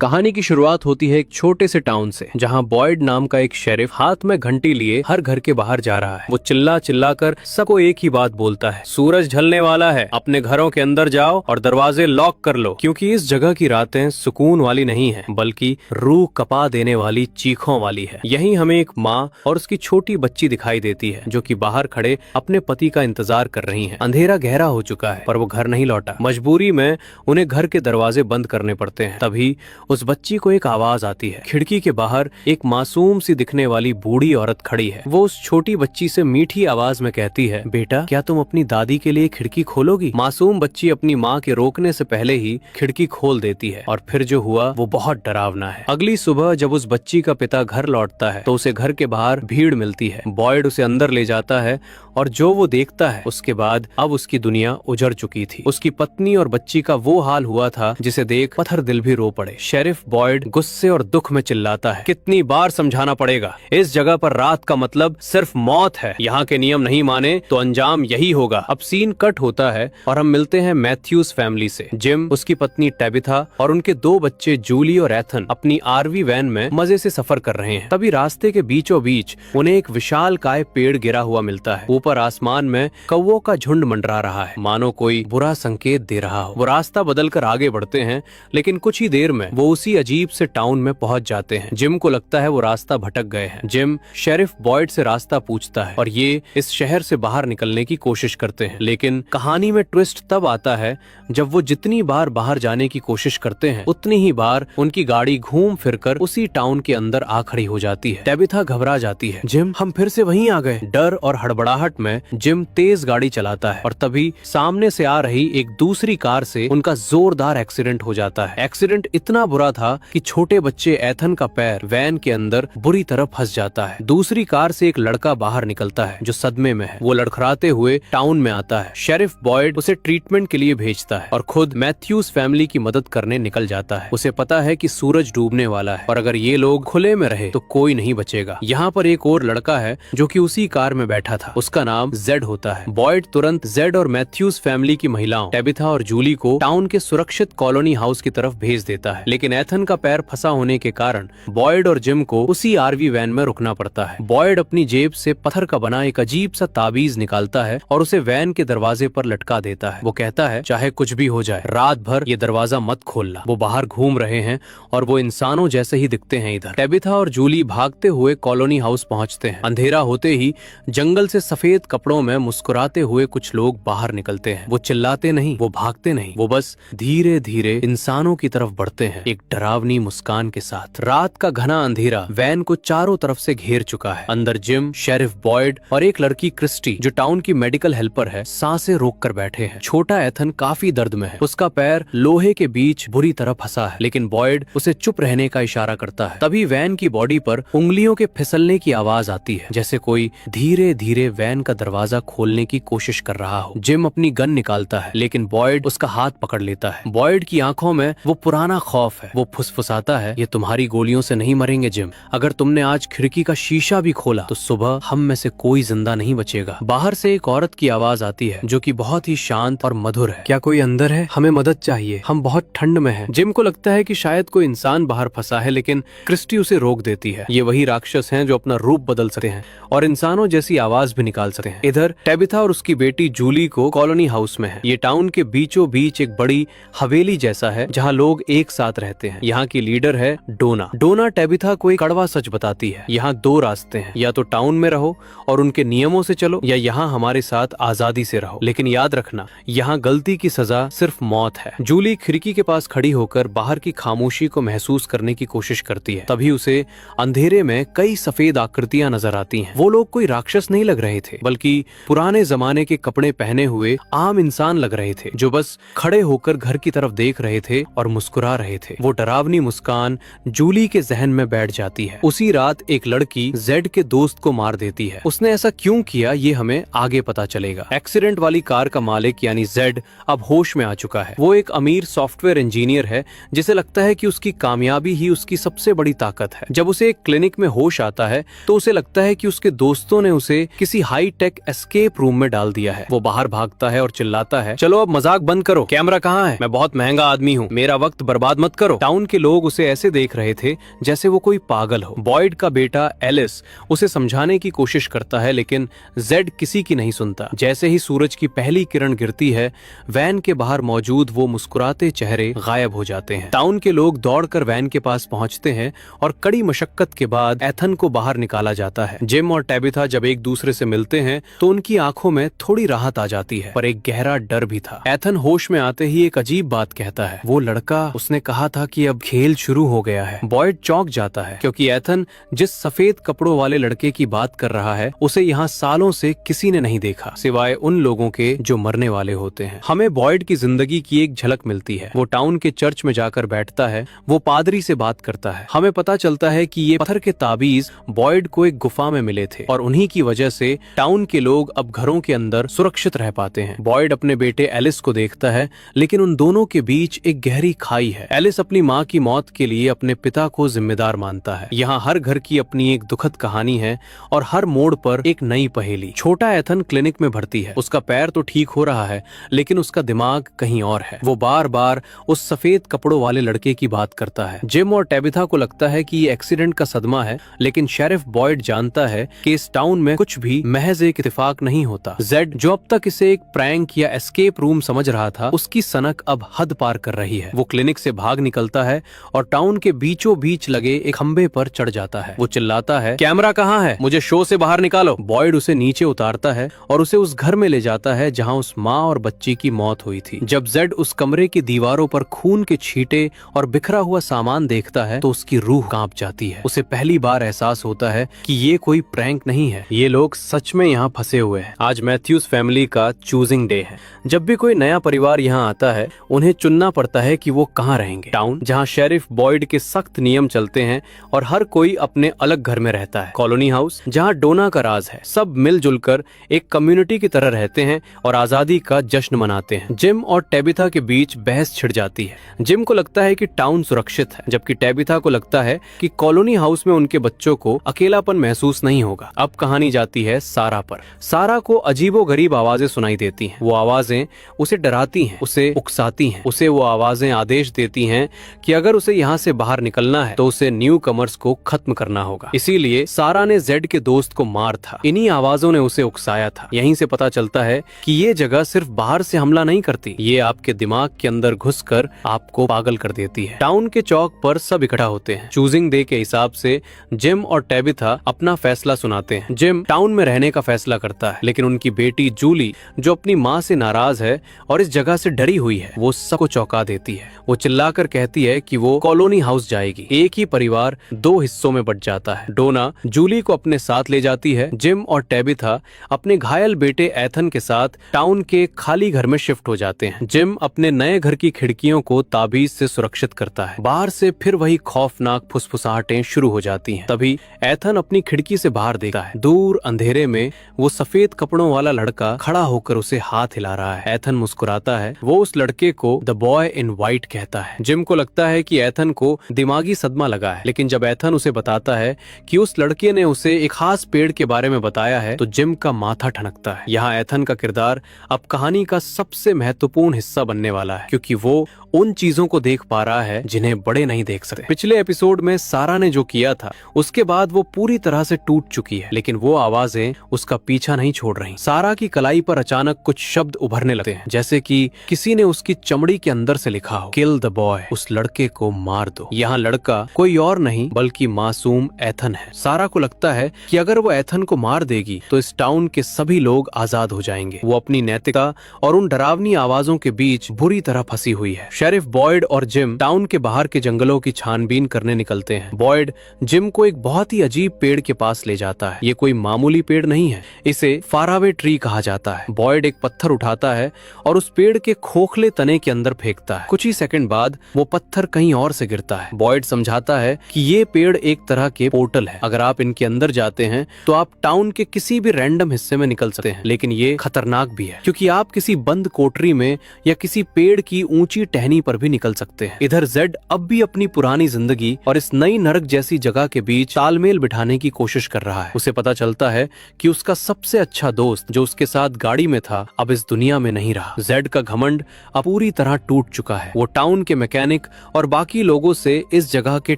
कहानी की शुरुआत होती है एक छोटे से टाउन से, जहां बॉयड नाम का एक शेरिफ हाथ में घंटी लिए हर घर के बाहर जा रहा है। वो चिल्ला चिल्ला कर सबको एक ही बात बोलता है, सूरज ढलने वाला है, अपने घरों के अंदर जाओ और दरवाजे लॉक कर लो, क्योंकि इस जगह की रातें सुकून वाली नहीं है, बल्कि रूह कपा देने वाली चीखों वाली है। यहीं हमें एक माँ और उसकी छोटी बच्ची दिखाई देती है, जो कि बाहर खड़े अपने पति का इंतजार कर रही है। अंधेरा गहरा हो चुका है, पर वो घर नहीं लौटा। मजबूरी में उन्हें घर के दरवाजे बंद करने पड़ते हैं। तभी उस बच्ची को एक आवाज आती है। खिड़की के बाहर एक मासूम सी दिखने वाली बूढ़ी औरत खड़ी है। वो उस छोटी बच्ची से मीठी आवाज में कहती है, बेटा क्या तुम अपनी दादी के लिए खिड़की खोलोगी? मासूम बच्ची अपनी माँ के रोकने से पहले ही खिड़की खोल देती है, और फिर जो हुआ वो बहुत डरावना है। अगली सुबह जब उस बच्ची का पिता घर लौटता है तो उसे घर के बाहर भीड़ मिलती है। बॉयड उसे अंदर ले जाता है, और जो वो देखता है उसके बाद अब उसकी दुनिया उजड़ चुकी थी। उसकी पत्नी और बच्ची का वो हाल हुआ था जिसे देख पत्थर दिल भी रो पड़े। शेरिफ बॉयड गुस्से और दुख में चिल्लाता है, कितनी बार समझाना पड़ेगा? इस जगह पर रात का मतलब सिर्फ मौत है। यहाँ के नियम नहीं माने तो अंजाम यही होगा। अब सीन कट होता है और हम मिलते हैं मैथ्यूज फैमिली से। जिम, उसकी पत्नी टेबिथा और उनके दो बच्चे जूली और एथन अपनी आरवी वैन में मजे से सफर कर रहे हैं। तभी रास्ते के बीचों बीच उन्हें एक विशाल काय पेड़ गिरा हुआ मिलता है। ऊपर आसमान में कौवों का झुंड मंडरा रहा है, मानो कोई बुरा संकेत दे रहा हो। वो रास्ता बदलकर आगे बढ़ते हैं, लेकिन कुछ ही देर में वो उसी अजीब से टाउन में पहुंच जाते हैं। जिम को लगता है वो रास्ता भटक गए हैं। जिम शेरिफ बॉयड से रास्ता पूछता है और ये इस शहर से बाहर निकलने की कोशिश करते हैं। लेकिन कहानी में ट्विस्ट तब आता है जब वो जितनी बार बाहर जाने की कोशिश करते हैं, उतनी ही बार उनकी गाड़ी घूम फिरकर उसी टाउन के अंदर आ खड़ी हो जाती है। टेबिथा घबरा जाती है, जिम हम फिर से वहीं आ गए। डर और हड़बड़ाहट में जिम तेज गाड़ी चलाता है और तभी सामने से आ रही एक दूसरी कार से उनका जोरदार एक्सीडेंट हो जाता है। एक्सीडेंट इतना बुरा था कि छोटे बच्चे एथन का पैर वैन के अंदर बुरी तरह फंस जाता है। दूसरी कार से एक लड़का बाहर निकलता है जो सदमे में है। वो लड़खड़ाते हुए टाउन में आता है। शेरिफ बॉयड उसे ट्रीटमेंट के लिए भेजता है और खुद मैथ्यूज फैमिली की मदद करने निकल जाता है। उसे पता है कि सूरज डूबने वाला है और अगर ये लोग खुले में रहे तो कोई नहीं बचेगा। यहाँ पर एक और लड़का है जो कि उसी कार में बैठा था। उसका नाम जेड होता है। बॉयड तुरंत जेड और मैथ्यूज फैमिली की महिलाओं टेबिथा और जूली को टाउन के सुरक्षित कॉलोनी हाउस की तरफ भेज देता है। लेकिन एथन का पैर फंसा होने के कारण बॉयड और जिम को उसी आरवी वैन में रुकना पड़ता है। बॉयड अपनी जेब से पत्थर का बना एक अजीब सा ताबीज निकालता है और उसे वैन के दरवाजे पर लटका देता है। वो कहता है, चाहे कुछ भी हो जाए, रात भर ये दरवाजा मत खोलना। वो बाहर घूम रहे हैं और वो इंसानों जैसे ही दिखते हैं इधर। टेबिथा और जूली भागते हुए कॉलोनी हाउस पहुंचते हैं। अंधेरा होते ही जंगल से सफेद कपड़ों में मुस्कुराते हुए कुछ लोग बाहर निकलते हैं। वो चिल्लाते नहीं, वो भागते नहीं, वो बस धीरे धीरे इंसानों की तरफ बढ़ते हैं, एक डरावनी मुस्कान के साथ। रात का घना अंधेरा वैन को चारों तरफ से घेर चुका है। अंदर जिम, शेरिफ बॉयड और एक लड़की क्रिस्टी जो टाउन की मेडिकल हेल्पर है, सांसें रोक कर बैठे हैं। छोटा एथन काफी दर्द में है। उसका पैर लोहे के बीच बुरी तरह फंसा है, लेकिन बॉयड उसे चुप रहने का इशारा करता है। तभी वैन की बॉडी पर उंगलियों के फिसलने की आवाज आती है, जैसे कोई धीरे धीरे वैन का दरवाजा खोलने की कोशिश कर रहा हो। जिम अपनी गन निकालता है, लेकिन बॉयड उसका हाथ पकड़ लेता है। बॉयड की आंखों में वो पुराना खौफ है। वो फुसफुसाता है, ये तुम्हारी गोलियों से नहीं मरेंगे जिम। अगर तुमने आज खिड़की का शीशा भी खोला तो सुबह हम में से कोई जिंदा नहीं बचेगा। बाहर से एक औरत की आवाज आती है जो कि बहुत ही शांत और मधुर है। क्या कोई अंदर है? हमें मदद चाहिए, हम बहुत ठंड में हैं। जिम को लगता है कि शायद कोई इंसान बाहर फंसा है, लेकिन क्रिस्टी उसे रोक देती है। ये वही राक्षस हैं जो अपना रूप बदल सकते हैं और इंसानों जैसी आवाज भी निकाल सकते हैं। इधर टेबिथा और उसकी बेटी जूली को कॉलोनी हाउस में है। ये टाउन के बीचों बीच एक बड़ी हवेली जैसा है जहाँ लोग एक साथ रहते हैं। यहाँ की लीडर है डोना। डोना टेबिथा को एक कड़वा सच बताती है, यहाँ दो रास्ते हैं, या तो टाउन में रहो और उनके नियमों से चलो, या यहाँ हमारे साथ आजादी से रहो। लेकिन याद रखना, यहाँ गलती की सजा सिर्फ मौत है। जूली खिड़की के पास खड़ी होकर बाहर की खामोशी को महसूस करने की कोशिश करती है। तभी उसे अंधेरे में कई सफेद आकृतियां नजर आती हैं। वो लोग कोई राक्षस नहीं लग रहे थे, बल्कि पुराने जमाने के कपड़े पहने हुए आम इंसान लग रहे थे, जो बस खड़े होकर घर की तरफ देख रहे थे और मुस्कुरा रहे थे। वो डरावनी मुस्कान जूली के जहन में बैठ जाती है। उसी रात एक लड़की जेड के दोस्त को मार देती है। उसने ऐसा क्यों किया ये हमें आगे पता चलेगा। एक्सीडेंट वाली कार का मालिक यानी जेड अब होश में आ चुका है। वो एक अमीर सॉफ्टवेयर इंजीनियर है जिसे लगता है कि उसकी कामयाबी ही उसकी सबसे बड़ी ताकत है। जब उसे एक क्लिनिक में होश आता है तो उसे लगता है कि उसके दोस्तों ने उसे किसी हाई टेक एस्केप रूम में डाल दिया है। वो बाहर भागता है और चिल्लाता है, चलो अब मजाक बंद करो, कैमरा कहाँ है? मैं बहुत महंगा आदमी हूँ, मेरा वक्त बर्बाद मत करो। करो। टाउन के लोग उसे ऐसे देख रहे थे जैसे वो कोई पागल हो। बॉयड का बेटा एलिस उसे समझाने की कोशिश करता है, लेकिन जेड किसी की नहीं सुनता। जैसे ही सूरज की पहली किरण गिरती है, वैन के बाहर मौजूद वो मुस्कुराते चेहरे गायब हो जाते हैं। टाउन के लोग दौड़कर वैन के पास पहुंचते हैं और कड़ी मशक्कत के बाद एथन को बाहर निकाला जाता है। जिम और टेबिथा जब एक दूसरे से मिलते हैं तो उनकी आंखों में थोड़ी राहत आ जाती है, पर एक गहरा डर भी था। एथन होश में आते ही एक अजीब बात कहता है, वो लड़का, उसने कहा था कि अब खेल शुरू हो गया है। बॉयड चौंक जाता है क्योंकि एथन जिस सफेद कपड़ों वाले लड़के की बात कर रहा है उसे यहाँ सालों से किसी ने नहीं देखा, सिवाय उन लोगों के जो मरने वाले होते हैं। हमें बॉयड की जिंदगी की एक झलक मिलती है। वो टाउन के चर्च में जाकर बैठता है, वो पादरी से बात करता है। हमें पता चलता है कि ये पत्थर के ताबीज बॉयड को एक गुफा में मिले थे और उन्हीं की वजह से टाउन के लोग अब घरों के अंदर सुरक्षित रह पाते हैं। बॉयड अपने बेटे एलिस को देखता है, लेकिन उन दोनों के बीच एक गहरी खाई है। एलिस अपनी माँ की मौत के लिए अपने पिता को जिम्मेदार मानता है। यहाँ हर घर की अपनी एक दुखद कहानी है और हर मोड़ पर एक नई पहेली। छोटा एथन क्लिनिक में भर्ती है। उसका पैर तो ठीक हो रहा है, लेकिन उसका दिमाग कहीं और है। वो बार बार उस सफेद कपड़ों वाले लड़के की बात करता है। जिम और टेबिथा को लगता है कि ये एक्सीडेंट का सदमा है, लेकिन शेरिफ बॉयड जानता है कि इस टाउन में कुछ भी महज एक इत्तेफाक नहीं होता। जेड, जो अब तक इसे एक प्रैंक या एस्केप रूम समझ रहा था, उसकी सनक अब हद पार कर रही है। वो क्लिनिक से भाग निकलता है और टाउन के बीचों बीच लगे एक खंबे पर चढ़ जाता है। वो चिल्लाता है, कैमरा कहाँ है? मुझे शो से बाहर निकालो। बॉयड उसे नीचे उतारता है और उसे उस घर में ले जाता है जहाँ उस माँ और बच्ची की मौत हुई थी। जब जेड उस कमरे की दीवारों पर खून के छींटे और बिखरा हुआ सामान देखता है तो उसकी रूह कांप जाती है। उसे पहली बार एहसास होता है कि ये कोई प्रैंक नहीं है, ये लोग सच में यहाँ फंसे हुए हैं। आज मैथ्यूज फैमिली का चूजिंग डे है। जब भी कोई नया परिवार यहाँ आता है, उन्हें चुनना पड़ता है कि वो कहाँ रहेंगे। टाउन, जहाँ शेरिफ बॉयड के सख्त नियम चलते हैं और हर कोई अपने अलग घर में रहता है। कॉलोनी हाउस, जहाँ डोना का राज है। सब मिलजुल कर एक कम्युनिटी की तरह रहते हैं और आजादी का जश्न मनाते हैं। जिम और टेबिथा के बीच बहस छिड़ जाती है। जिम को लगता है कि टाउन सुरक्षित है, जबकि टेबिथा को लगता है कि कॉलोनी हाउस में उनके बच्चों को अकेलापन महसूस नहीं होगा। अब कहानी जाती है सारा पर। सारा को अजीबोगरीब आवाजें सुनाई देती हैं। वो आवाजें उसे डराती हैं, उसे उकसाती हैं। उसे वो आवाजें आदेश देती हैं कि अगर उसे यहाँ से बाहर निकलना है तो उसे न्यू कमर्स को खत्म करना होगा। इसीलिए सारा ने जेड के दोस्त को मार था। इन्हीं आवाजों ने उसे उकसाया था। यहीं से पता चलता है कि ये जगह सिर्फ बाहर से हमला नहीं करती, ये आपके दिमाग के अंदर घुसकर आपको पागल कर देती है। टाउन के चौक पर सब इकट्ठा होते हैं। चूजिंग डे के हिसाब से जिम और टेबिथा अपना फैसला सुनाते हैं। जिम टाउन में रहने का फैसला करता है, लेकिन उनकी बेटी जूली, जो अपनी माँ से नाराज है और इस जगह से डरी हुई है, वो सबको चौंका देती है। वो चिल्लाकर कहती है कि वो कॉलोनी हाउस जाएगी। एक ही परिवार दो हिस्सों में बट जाता है। डोना जूली को अपने साथ ले जाती है। जिम और टेबिथा अपने घायल बेटे एथन के साथ टाउन के खाली घर में शिफ्ट हो जाते हैं। जिम अपने नए घर की खिड़कियों को ताबीज से सुरक्षित करता है। बाहर से फिर वही खौफनाक फुसफुसाहटें शुरू हो जाती हैं। तभी एथन अपनी खिड़की से बाहर देखता है। दूर अंधेरे में वो सफेद कपड़ों वाला लड़का खड़ा होकर उसे हाथ हिला रहा है। एथन मुस्कुराता है। वो उस लड़के को द बॉय इन व्हाइट कहता है। जिम को लगता है कि एथन को दिमागी सदमा लगा है, लेकिन जब एथन उसे बताता है कि उस लड़के ने उसे एक खास पेड़ के बारे में बताया है तो जिम का माथा ठनकता है। यहाँ एथन का किरदार अब कहानी का सबसे महत्वपूर्ण हिस्सा बनने वाला है, क्योंकि वो उन चीजों को देख पा रहा है जिन्हें बड़े नहीं देख सकते। पिछले एपिसोड में सारा ने जो किया था उसके बाद वो पूरी तरह से टूट चुकी है, लेकिन वो आवाजें उसका पीछा नहीं छोड़ रही। सारा की कलाई पर अचानक कुछ शब्द उभरने लगते हैं, जैसे कि किसी ने उसकी चमड़ी के अंदर से लिखा हो, किल द बॉय, उस लड़के को मार दो। यहाँ लड़का कोई और नहीं बल्कि मासूम एथन है। सारा को लगता है कि अगर वो एथन को मार देगी तो इस टाउन के सभी लोग आजाद हो जाएंगे। वो अपनी नैतिकता और उन डरावनी आवाजों के बीच बुरी तरह फंसी हुई है। शेरिफ बॉयड और जिम टाउन के बाहर के जंगलों की छानबीन करने निकलते हैं। बॉयड जिम को एक बहुत ही अजीब पेड़ के पास ले जाता है। ये कोई मामूली पेड़ नहीं है, इसे फारावे ट्री कहा जाता है। बॉयड एक पत्थर उठाता है और उस पेड़ के खोखले तने के अंदर फेंकता है। कुछ ही सेकंड बाद वो पत्थर कहीं और से गिरता है। बॉयड समझाता है कि ये पेड़ एक तरह के पोर्टल है। अगर आप इनके अंदर जाते हैं तो आप टाउन के किसी भी रैंडम हिस्से में निकल सकते हैं, लेकिन ये खतरनाक भी है क्योंकि आप किसी बंद कोठरी में या किसी पेड़ की ऊंची टहनी कहीं पर भी निकल सकते हैं। इधर जेड अब भी अपनी पुरानी जिंदगी और इस नई नरक जैसी जगह के बीच तालमेल बिठाने की कोशिश कर रहा है। उसे पता चलता है कि उसका सबसे अच्छा दोस्त जो उसके साथ गाड़ी में था अब इस दुनिया में नहीं रहा। जेड का घमंड अब पूरी तरह टूट चुका है। वो टाउन के मैकेनिक और बाकी लोगों से इस जगह के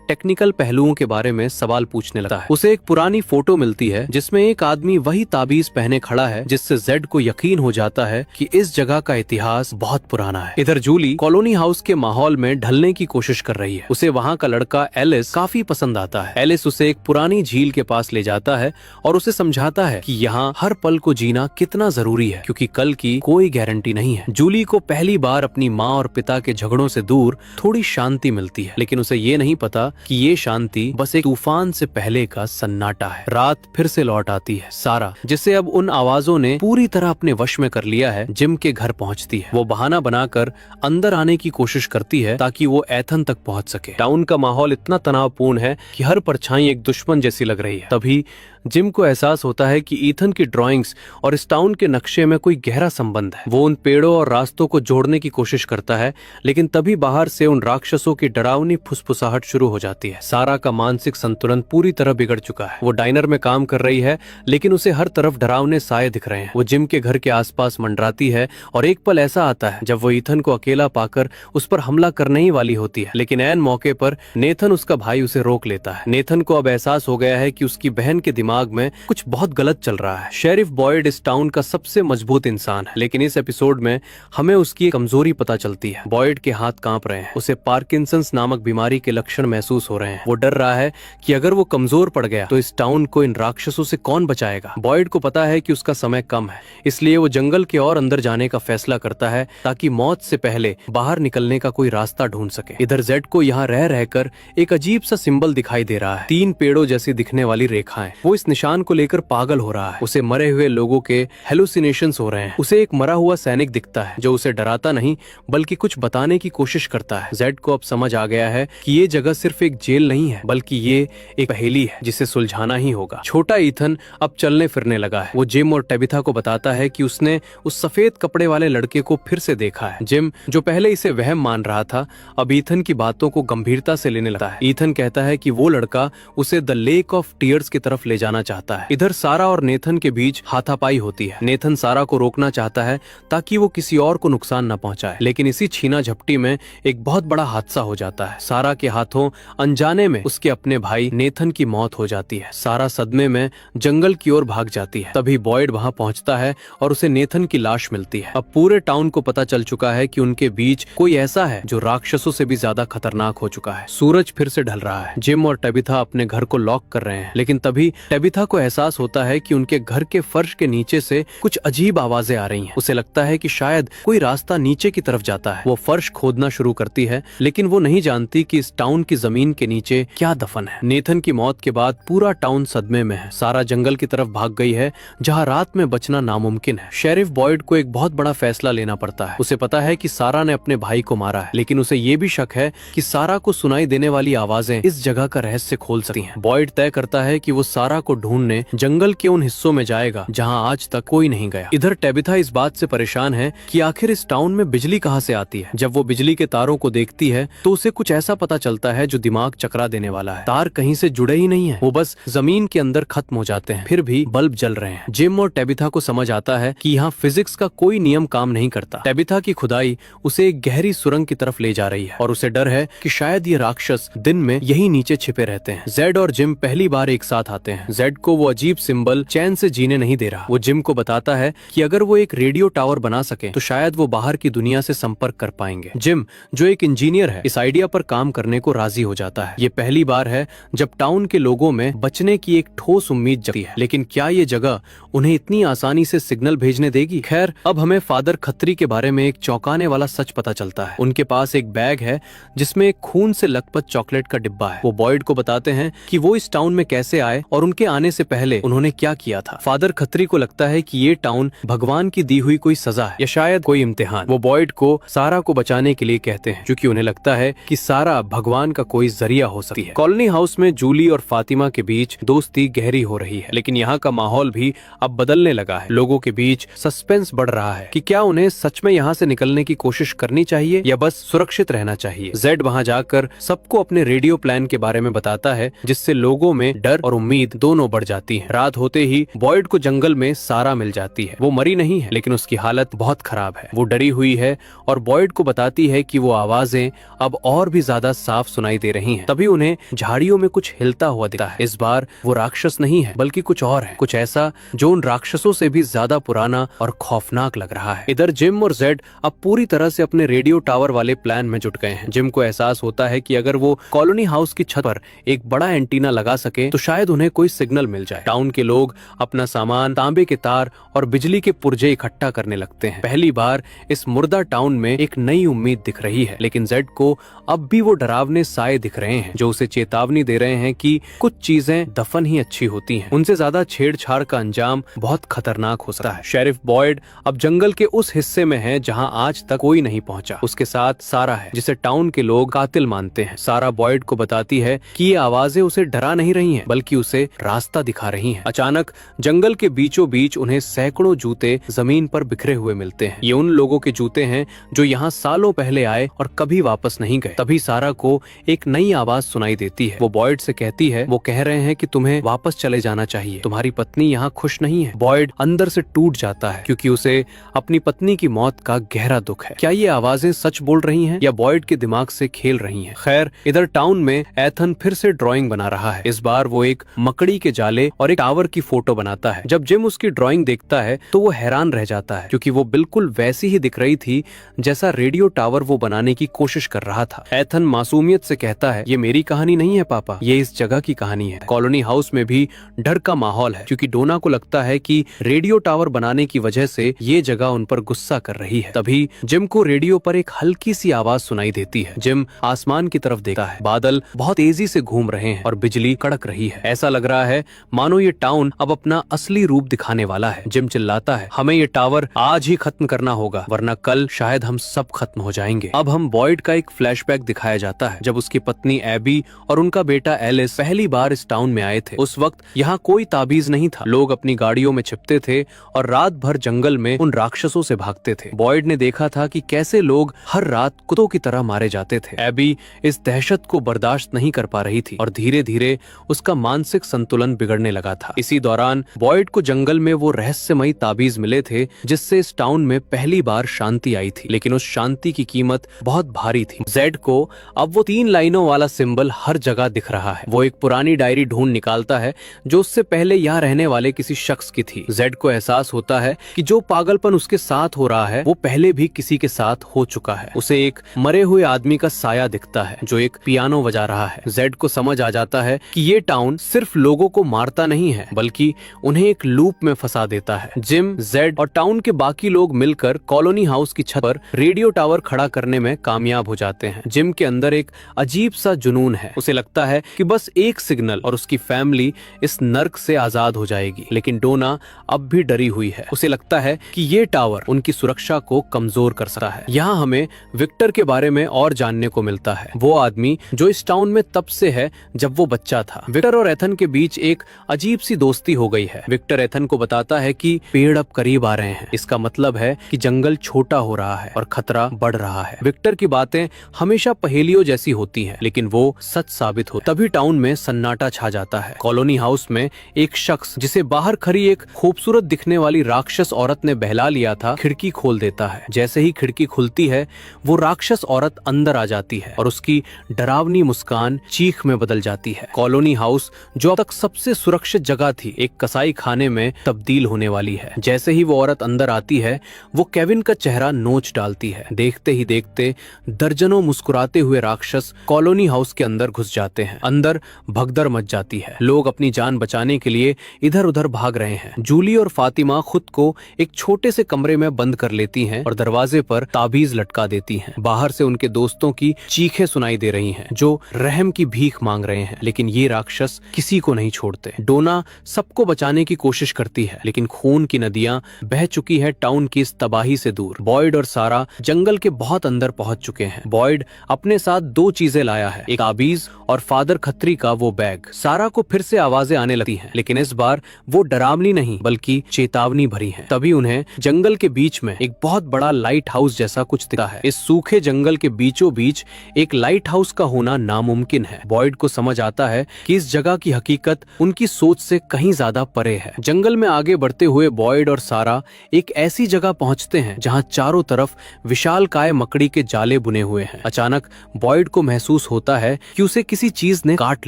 टेक्निकल पहलुओं के बारे में सवाल पूछने लगता है। उसे एक पुरानी फोटो मिलती है जिसमें एक आदमी वही ताबीज पहने खड़ा है जिससे जेड को यकीन हो जाता है कि इस जगह का इतिहास बहुत पुराना है। इधर जूली कॉलोनी हाउस के माहौल में ढलने की कोशिश कर रही है। उसे वहाँ का लड़का एलिस काफी पसंद आता है। एलिस उसे एक पुरानी झील के पास ले जाता है और उसे समझाता है कि यहाँ हर पल को जीना कितना जरूरी है क्योंकि कल की कोई गारंटी नहीं है। जूली को पहली बार अपनी माँ और पिता के झगड़ों से दूर थोड़ी शांति मिलती है, लेकिन उसे ये नहीं पता कि ये शांति बस एक तूफान से पहले का सन्नाटा है। रात फिर से लौट आती है। सारा, जिसे अब उन आवाजों ने पूरी तरह अपने वश में कर लिया है, जिम के घर पहुंचती है। वो बहाना बनाकर अंदर आने की कोशिश करती है ताकि वो एथन तक पहुंच सके। टाउन का माहौल इतना तनावपूर्ण है कि हर परछाई एक दुश्मन जैसी लग रही है। तभी जिम को एहसास होता है कि ईथन की ड्राइंग्स और इस टाउन के नक्शे में कोई गहरा संबंध है। वो उन पेड़ों और रास्तों को जोड़ने की कोशिश करता है, लेकिन तभी बाहर से उन राक्षसों की डरावनी फुसफुसाहट शुरू हो जाती है। सारा का मानसिक संतुलन पूरी तरह बिगड़ चुका है। वो डाइनर में काम कर रही है, लेकिन उसे हर तरफ डरावने साए दिख रहे हैं। वो जिम के घर के आसपास मंडराती है और एक पल ऐसा आता है जब वो ईथन को अकेला पाकर उस पर हमला करने ही वाली होती है, लेकिन ऐन मौके पर नेथन, उसका भाई, उसे रोक लेता है। नेथन को अब एहसास हो गया है कि उसकी बहन के दिमाग में कुछ बहुत गलत चल रहा है। शेरिफ बॉयड इस टाउन का सबसे मजबूत इंसान है, लेकिन इस एपिसोड में हमें उसकी कमजोरी पता चलती है। बॉयड के हाथ कांप रहे हैं। उसे पार्किंसंस नामक बीमारी के लक्षण महसूस हो रहे हैं। वो डर रहा है कि अगर वो कमजोर पड़ गया तो इस टाउन को इन राक्षसों से कौन बचाएगा। बॉयड को पता है कि उसका समय कम है, इसलिए वो जंगल के और अंदर जाने का फैसला करता है ताकि मौत से पहले बाहर निकलने का कोई रास्ता ढूंढ सके। इधर जेड को यहाँ रह रहकर एक अजीब सा सिंबल दिखाई दे रहा है, 3 पेड़ों जैसी दिखने वाली रेखाएं। वो इस निशान को लेकर पागल हो रहा है। उसे मरे हुए लोगों के हेलुसिनेशंस हो रहे हैं। उसे एक मरा हुआ सैनिक दिखता है जो उसे डराता नहीं बल्कि कुछ बताने की कोशिश करता है। जेड को अब समझ आ गया है कि ये जगह सिर्फ एक जेल नहीं है बल्कि ये एक पहेली है जिसे सुलझाना ही होगा। छोटा ईथन अब चलने फिरने लगा है। वो जिम और टेबिथा को बताता है कि उसने उस सफेद कपड़े वाले लड़के को फिर से देखा है। जिम, जो पहले इसे वहम मान रहा था, अब ईथन की बातों को गंभीरता से लेने लगता है। ईथन कहता है कि वो लड़का उसे द लेक ऑफ टीयर्स की तरफ ले जाना चाहता है। इधर सारा और नेथन के बीच हाथापाई होती है। नेथन सारा को रोकना चाहता है ताकि वो किसी और को नुकसान न पहुंचाए, लेकिन इसी छीना झपटी में एक बहुत बड़ा हादसा हो जाता है। सारा के हाथों अनजाने में उसके अपने भाई नेथन की मौत हो जाती है। सारा सदमे में जंगल की ओर भाग जाती है। तभी बॉयड वहां पहुंचता है और उसे नेथन की लाश मिलती है। अब पूरे टाउन को पता चल चुका है कि उनके बीच कोई ऐसा है जो राक्षसों से भी ज्यादा खतरनाक हो चुका है। सूरज फिर से ढल रहा है। जिम और टेबिथा अपने घर को लॉक कर रहे हैं, लेकिन तभी टेबिथा को एहसास होता है कि उनके घर के फर्श के नीचे से कुछ अजीब आवाजें आ रही हैं। उसे लगता है कि शायद कोई रास्ता नीचे की तरफ जाता है। वो फर्श खोदना शुरू करती है, लेकिन वो नहीं जानती कि इस टाउन की जमीन के नीचे क्या दफन है। नेथन की मौत के बाद पूरा टाउन सदमे में है। सारा जंगल की तरफ भाग गई है जहाँ रात में बचना नामुमकिन है। शेरिफ बॉयड को एक बहुत बड़ा फैसला लेना पड़ता है। उसे पता है कि सारा ने अपने भाई को मारा है, लेकिन उसे ये भी शक है कि सारा को सुनाई देने वाली आवाजें इस जगह का रहस्य खोल सकती हैं। बॉयड तय करता है कि वो सारा को ढूंढने जंगल के उन हिस्सों में जाएगा जहां आज तक कोई नहीं गया। इधर टेबिथा इस बात से परेशान है कि आखिर इस टाउन में बिजली कहां से आती है। जब वो बिजली के तारों को देखती है तो उसे कुछ ऐसा पता चलता है जो दिमाग चकरा देने वाला है। तार कहीं से जुड़े ही नहीं है, वो बस जमीन के अंदर खत्म हो जाते हैं, फिर भी बल्ब जल रहे हैं। जिम और टेबिथा को समझ आता है कि यहाँ फिजिक्स का कोई नियम काम नहीं करता। टेबिथा की खुदाई उसे एक गहरी सुरंग की तरफ ले जा रही है और उसे डर है कि शायद ये राक्षस दिन में यही नीचे छिपे रहते हैं। जेड और जिम पहली बार एक साथ आते हैं। जेड को वो अजीब सिंबल चैन से जीने नहीं दे रहा। वो जिम को बताता है कि अगर वो एक रेडियो टावर बना सके तो शायद वो बाहर की दुनिया से संपर्क कर पाएंगे। जिम, जो एक इंजीनियर है, इस आइडिया पर काम करने को राजी हो जाता है। ये पहली बार है जब टाउन के लोगों में बचने की एक ठोस उम्मीद जगती है, लेकिन क्या ये जगह उन्हें इतनी आसानी से सिग्नल भेजने देगी? खैर, अब हमें फादर खत्री के बारे में एक चौंकाने वाला सच पता चलता है। उनके पास एक बैग है जिसमें एक खून से लथपथ चॉकलेट का डिब्बा है। वो बॉयड को बताते हैं कि वो इस टाउन में कैसे आए और उनके आने से पहले उन्होंने क्या किया था। फादर खत्री को लगता है कि ये टाउन भगवान की दी हुई कोई सजा है या शायद कोई इम्तिहान। वो बॉयड को सारा को बचाने के लिए कहते हैं, क्योंकि उन्हें लगता है कि सारा भगवान का कोई जरिया हो सकती है। कॉलोनी हाउस में जूली और फातिमा के बीच दोस्ती गहरी हो रही है, लेकिन यहाँ का माहौल भी अब बदलने लगा है। लोगों के बीच सस्पेंस बढ़ रहा है कि क्या उन्हें सच में यहाँ से निकलने की कोशिश करनी चाहिए चाहिए या बस सुरक्षित रहना चाहिए। जेड वहाँ जाकर सबको अपने रेडियो प्लान के बारे में बताता है, जिससे लोगों में डर और उम्मीद दोनों बढ़ जाती है। रात होते ही बॉयड को जंगल में सारा मिल जाती है। वो मरी नहीं है, लेकिन उसकी हालत बहुत खराब है। वो डरी हुई है और बॉयड को बताती है कि वो आवाजें अब और भी ज्यादा साफ सुनाई दे रही हैं। तभी उन्हें झाड़ियों में कुछ हिलता हुआ दिखता है। इस बार वो राक्षस नहीं है, बल्कि कुछ और है, कुछ ऐसा जो उन राक्षसों से भी ज्यादा पुराना और खौफनाक लग रहा है। इधर जिम और जेड अब पूरी तरह से अपने रेडियो टावर वाले प्लान में जुट गए हैं। जिम को एहसास होता है कि अगर वो कॉलोनी हाउस की छत पर एक बड़ा एंटीना लगा सके तो शायद उन्हें कोई सिग्नल मिल जाए। टाउन के लोग अपना सामान, तांबे के तार और बिजली के पुर्जे इकट्ठा करने लगते हैं। पहली बार इस मुर्दा टाउन में एक नई उम्मीद दिख रही है, लेकिन जेड को अब भी वो डरावने साए दिख रहे हैं जो उसे चेतावनी दे रहे हैं कि कुछ चीजें दफन ही अच्छी होती हैं। उनसे ज्यादा छेड़छाड़ का अंजाम बहुत खतरनाक हो सकता है। शेरिफ बॉयड अब जंगल के उस हिस्से में है जहां आज तक कोई नहीं पहुंचा। उसके साथ सारा है, जिसे टाउन के लोग कातिल मानते हैं। सारा बॉयड को बताती है कि ये आवाजें उसे डरा नहीं रही हैं, बल्कि उसे रास्ता दिखा रही हैं। अचानक जंगल के बीचों बीच उन्हें सैकड़ों जूते जमीन पर बिखरे हुए मिलते हैं। ये उन लोगों के जूते हैं जो यहाँ सालों पहले आए और कभी वापस नहीं गए। तभी सारा को एक नई आवाज सुनाई देती है। वो बॉयड से कहती है, वो कह रहे हैं कि तुम्हें वापस चले जाना चाहिए, तुम्हारी पत्नी यहाँ खुश नहीं है। बॉयड अंदर से टूट जाता है, क्योंकि उसे अपनी पत्नी की मौत का गहरा दुख है। क्या ये आवाजें सच बोल रही हैं या बॉयड के दिमाग से खेल रही हैं? खैर, इधर टाउन में एथन फिर से ड्राइंग बना रहा है। इस बार वो एक मकड़ी के जाले और एक टावर की फोटो बनाता है। जब जिम उसकी ड्राइंग देखता है तो वो हैरान रह जाता है, क्योंकि वो बिल्कुल वैसी ही दिख रही थी जैसा रेडियो टावर वो बनाने की कोशिश कर रहा था। एथन मासूमियत से कहता है, ये मेरी कहानी नहीं है पापा, ये इस जगह की कहानी है। कॉलोनी हाउस में भी डर का माहौल है, क्योंकि डोना को लगता है कि रेडियो टावर बनाने की वजह से ये जगह उन पर गुस्सा कर रही है। तभी जिम को रेडियो पर एक हल्की सी आवाज सुनाई देती है। जिम आसमान की तरफ देखता है। बादल बहुत तेजी से घूम रहे हैं और बिजली कड़क रही है। ऐसा लग रहा है मानो ये टाउन अब अपना असली रूप दिखाने वाला है। जिम चिल्लाता है, हमें ये टावर आज ही खत्म करना होगा, वरना कल शायद हम सब खत्म हो जाएंगे। अब हम बॉयड का एक फ्लैशबैक दिखाया जाता है, जब उसकी पत्नी एबी और उनका बेटा एलिस पहली बार इस टाउन में आए थे। उस वक्त यहाँ कोई ताबीज नहीं था। लोग अपनी गाड़ियों में छिपते थे और रात भर जंगल में उन राक्षसों से भागते थे। बॉयड ने देखा था कि कैसे लोग हर रात कुत्तों की तरह मारे जाते थे। एबी इस दहशत को बर्दाश्त नहीं कर पा रही थी और धीरे धीरे उसका मानसिक संतुलन बिगड़ने लगा था। इसी दौरान बॉयड को जंगल में वो रहस्यमयी ताबीज मिले थे, जिससे इस टाउन में पहली बार शांति आई थी, लेकिन उस शांति की कीमत बहुत भारी थी। जेड को अब वो 3 लाइनों वाला सिंबल हर जगह दिख रहा है। वो एक पुरानी डायरी ढूंढ निकालता है जो उससे पहले यहाँ रहने वाले किसी शख्स की थी। जेड को एहसास होता है कि जो पागलपन उसके साथ हो रहा है वो पहले भी किसी के साथ हो चुका है। उसे एक मरे हुए आदमी का साया दिखता है जो एक पियानो बजा रहा है। जेड को समझ आ जाता है कि ये टाउन सिर्फ लोगों को मारता नहीं है, बल्कि उन्हें एक लूप में फंसा देता है। जिम, जेड और टाउन के बाकी लोग मिलकर कॉलोनी हाउस की छत पर रेडियो टावर खड़ा करने में कामयाब हो जाते हैं। जिम के अंदर एक अजीब सा जुनून है। उसे लगता है कि बस एक सिग्नल और उसकी फैमिली इस नर्क से आजाद हो जाएगी। लेकिन डोना अब भी डरी हुई है। उसे लगता है कि ये टावर उनकी सुरक्षा को कमजोर कर सकता है। यहाँ हमें विक्टर के बारे में और जानने को मिलता है, वो आदमी जो इस टाउन में तब से है जब वो बच्चा था। विक्टर और एथन के बीच एक अजीब सी दोस्ती हो गई है। विक्टर एथन को बताता है कि पेड़ अब करीब आ रहे हैं, इसका मतलब है कि जंगल छोटा हो रहा है और खतरा बढ़ रहा है। विक्टर की बातें हमेशा पहेलियों जैसी होती हैं, लेकिन वो सच साबित हो। तभी टाउन में सन्नाटा छा जाता है। कॉलोनी हाउस में एक शख्स, जिसे बाहर खड़ी एक खूबसूरत दिखने वाली राक्षस औरत ने बहला लिया था, खिड़की खोल देता है। जैसे ही खिड़की खुलती है, वो राक्षस औरत अंदर आ जाती है और उसकी डरावनी मुस्कान चीख में बदल जाती है। कॉलोनी हाउस, जो अब तक सबसे सुरक्षित जगह थी, एक कसाई खाने में तब्दील होने वाली है। जैसे ही वो औरत अंदर आती है, वो केविन का चेहरा नोच डालती है। देखते ही देखते दर्जनों मुस्कुराते हुए राक्षस कॉलोनी हाउस के अंदर घुस जाते हैं। अंदर भगदड़ मच जाती है। लोग अपनी जान बचाने के लिए इधर उधर भाग रहे हैं। जूली और फातिमा खुद को एक छोटे से कमरे में बंद कर लेती हैं और दरवाजे पर ताबीज लटका देती हैं। बाहर से उनके दोस्तों की चीखें सुनाई दे रही हैं, जो रहम की भीख मांग रहे हैं, लेकिन ये राक्षस किसी को नहीं छोड़ते। डोना सबको बचाने की कोशिश करती है, लेकिन खून की नदियां बह चुकी है टाउन की इस तबाही से दूर। बॉयड और सारा जंगल के बहुत अंदर पहुंच चुके हैं। बॉयड अपने साथ 2 चीजें लाया है, एक ताबीज और फादर खत्री का वो बैग। सारा को फिर से आवाजें आने लगती हैं, लेकिन इस बार वो डरावनी नहीं बल्कि चेतावनी भरी हैं। तभी उन्हें जंगल के बीच में एक बहुत बड़ा लाइट हाउस जैसा कुछ दिखता है। इस सूखे जंगल के बीचों बीच एक लाइट हाउस का होना नामुमकिन है। बॉयड को समझ आता है कि इस जगह की हकीकत उनकी सोच से कहीं ज्यादा परे है। जंगल में आगे बढ़ते हुए बॉयड और सारा एक ऐसी जगह पहुंचते हैं जहां चारों तरफ विशालकाय मकड़ी के जाले बुने हुए हैं। अचानक बॉयड को महसूस होता है कि उसे किसी चीज ने काट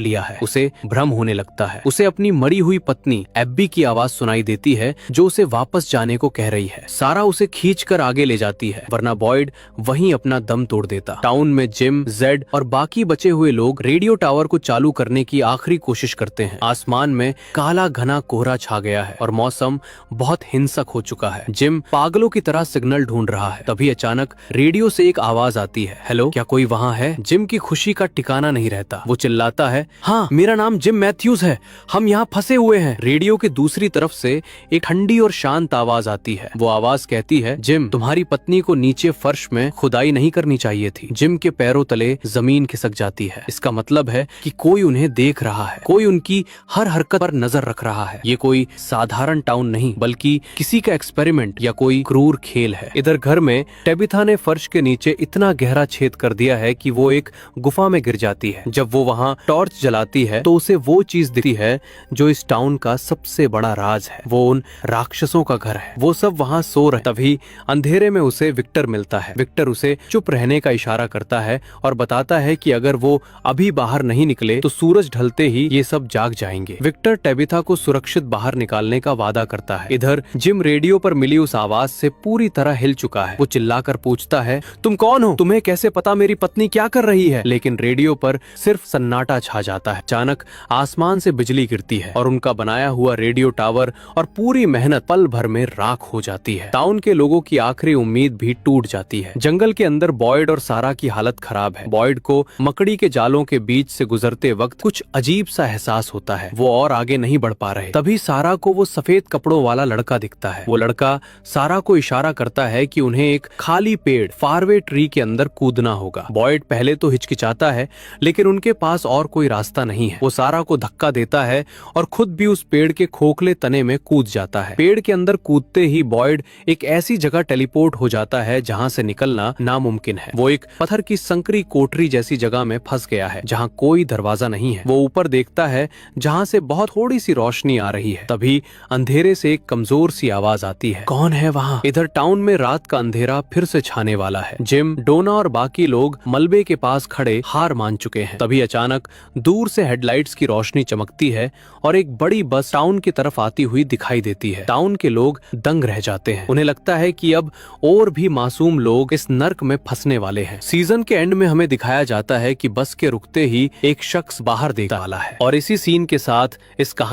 लिया है। उसे भ्रम होने लगता है। उसे अपनी मरी हुई पत्नी एब्बी की आवाज सुनाई देती है जो उसे वापस जाने को कह रही है। सारा उसे खींचकर आगे ले जाती है, वरना बॉयड वहीं अपना दम तोड़ देता। टाउन में जिम, जेड और बाकी बचे हुए लोग रेडियो टावर को चालू करने की आखिरी कोशिश करते हैं। आसमान में काला घना कोहरा छा गया है और मौसम बहुत हिंसक हो चुका है। जिम पागलों की तरह सिग्नल ढूंढ रहा है। तभी अचानक रेडियो से एक आवाज आती है, हेलो, क्या कोई वहाँ है? जिम की खुशी का ठिकाना नहीं रहता। वो चिल्लाता है, हाँ, मेरा नाम जिम मैथ्यूज है, हम यहाँ फंसे हुए हैं। रेडियो के दूसरी तरफ से एक ठंडी और शांत आवाज आती है। वो आवाज कहती है, जिम, तुम्हारी पत्नी को नीचे फर्श में खुदाई नहीं करनी चाहिए थी। जिम के पैरों तले जमीन खिसक जाती है। इसका मतलब है कि कोई उन्हें देख रहा है, कोई उनकी हर हरकत पर नजर रख रहा है। ये कोई साधारण टाउन नहीं, बल्कि किसी का एक्सपेरिमेंट या कोई क्रूर खेल है। इधर घर में टेबिथा ने फर्श के नीचे इतना गहरा छेद कर दिया है कि वो एक गुफा में गिर जाती है। जब वो वहाँ टॉर्च जलाती है तो उसे वो चीज दिखती है जो इस टाउन का सबसे बड़ा राज है। वो उन राक्षसों का घर है। वो सब वहाँ सो रहे। तभी अंधेरे में उसे विक्टर मिलता है। विक्टर उसे चुप रहने का इशारा करता है और बताता है कि अगर वो अभी बाहर नहीं निकले तो सूरज ढलते ही ये सब जाग जाएंगे। विक्टर टेबिथा को सुरक्षित बाहर निकालने का वादा करता है। इधर जिम रेडियो पर मिली उस आवाज से पूरी तरह हिल चुका है। वो चिल्लाकर पूछता है, तुम कौन हो? तुम्हें कैसे पता मेरी पत्नी क्या कर रही है? लेकिन रेडियो पर सिर्फ सन्नाटा छा जाता है। अचानक आसमान से बिजली गिरती है और उनका बनाया हुआ रेडियो टावर और पूरी मेहनत पल भर में राख हो जाती है। टाउन के लोगों की आखिरी उम्मीद भी टूट जाती है। जंगल के अंदर बॉयड और सारा की हालत खराब है। बॉयड को मकड़ी के जालों के बीच से गुजरते वक्त कुछ अजीब सा एहसास होता है। वो और आगे नहीं बढ़ पा रहे। तभी सारा को वो सफेद कपड़ों वाला लड़का दिखता है। वो लड़का सारा को इशारा करता है कि उन्हें एक खाली पेड़ फारवे ट्री के अंदर कूदना होगा। बॉयड पहले तो हिचकिचाता है, लेकिन उनके पास और कोई रास्ता नहीं है। वो सारा को धक्का देता है और खुद भी उस पेड़ के खोखले तने में कूद जाता है। पेड़ के अंदर कूदते ही बॉयड एक ऐसी जगह टेलीपोर्ट हो जाता है जहां से निकलना नामुमकिन है। वो एक पत्थर की संकरी कोठरी जैसी जगह में फंस गया है जहां कोई दरवाजा नहीं है। वो ऊपर देखता है जहां से बहुत थोड़ी सी रोशनी आ रही है। तभी अंधेरे से एक कमजोर सी आवाज आती है, कौन है वहाँ? इधर टाउन में रात का अंधेरा फिर से छाने वाला है। जिम, डोना और बाकी लोग मलबे के पास खड़े हार मान चुके हैं। तभी अचानक दूर से हेडलाइट्स की रोशनी चमकती है और एक बड़ी बस टाउन की तरफ आती हुई दिखाई देती है। टाउन के लोग दंग रह जाते हैं। उन्हें लगता है कि अब और भी मासूम लोग इस नर्क में फंसने वाले हैं। सीजन के एंड में हमें दिखाया जाता है कि बस के रुकते ही एक शख्स बाहर देखने वाला है और इसी सीन के साथ इस कहानी